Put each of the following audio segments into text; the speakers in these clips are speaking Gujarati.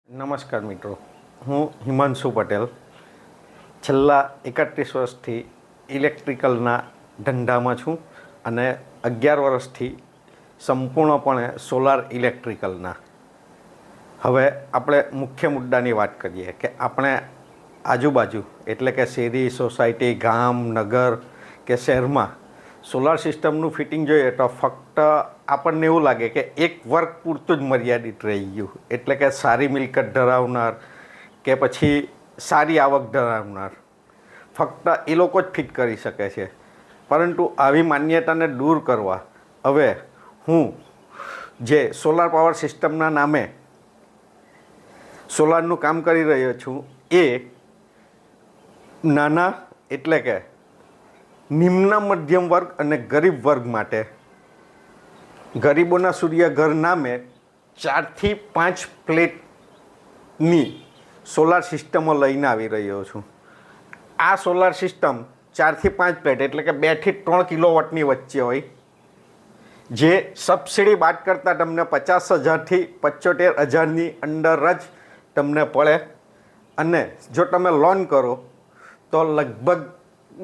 નમસ્કાર મિત્રો, હું હિમાંશુ પટેલ છેલ્લા 31 વર્ષથી ઇલેક્ટ્રિકલના ધંધામાં છું અને 11 વર્ષથી સંપૂર્ણપણે સોલાર ઇલેક્ટ્રિકલના. હવે આપણે મુખ્ય મુદ્દાની વાત કરીએ કે આપણે આજુબાજુ એટલે કે શેરી, સોસાયટી, ગામ, નગર કે શહેરમાં સોલાર સિસ્ટમનું ફિટિંગ જોઈએ તો ફક્ત આપણને એવું લાગે કે એક વર્ગ પૂરતું જ મર્યાદિત રહી ગયું. એટલે કે સારી મિલકત ધરાવનાર કે પછી સારી આવક ધરાવનાર ફક્ત એ લોકો જ ફિટ કરી શકે છે. પરંતુ આવી માન્યતાને દૂર કરવા હવે હું જે સોલાર પાવર સિસ્ટમના નામે સોલારનું કામ કરી રહ્યો છું એ નાના એટલે કે નિમ્ન મધ્યમ વર્ગ અને ગરીબ વર્ગ માટે ગરીબોના સૂર્યઘર નામે 4 થી 5 પ્લેટની સોલાર સિસ્ટમો લઈને આવી રહ્યો છું. આ સોલાર સિસ્ટમ 4 થી 5 પ્લેટ એટલે કે 2 થી 3 કિલોવોટની વચ્ચે હોય, જે સબસિડી બાદ કરતાં તમને 50,000થી 75,000ની અંદર જ તમને પડે. અને જો તમે લોન કરો તો લગભગ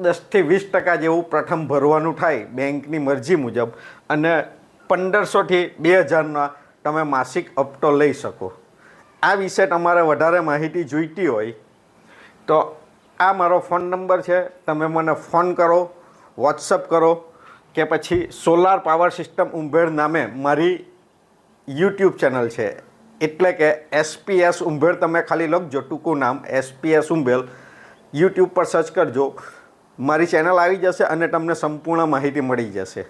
10થી 20% જેવું પ્રથમ ભરવાનું થાય બેંકની મરજી મુજબ, અને 1500થી 2000ના તમે માસિક હપ્તો લઈ શકો. આ વિશે તમારે વધારે માહિતી જોઈતી હોય તો આ મારો ફોન નંબર છે, તમે મને ફોન કરો, વોટ્સઅપ કરો કે પછી સોલાર પાવર સિસ્ટમ ઉંભેર નામે મારી યુટ્યુબ ચેનલ છે, એટલે કે SPS ઉંભેર તમે ખાલી લખજો ટૂંકું નામ SPS ઉંભેર, યુટ્યુબ પર સર્ચ કરજો, મારી ચેનલ આવી જશે અને તમને સંપૂર્ણ માહિતી મળી જશે.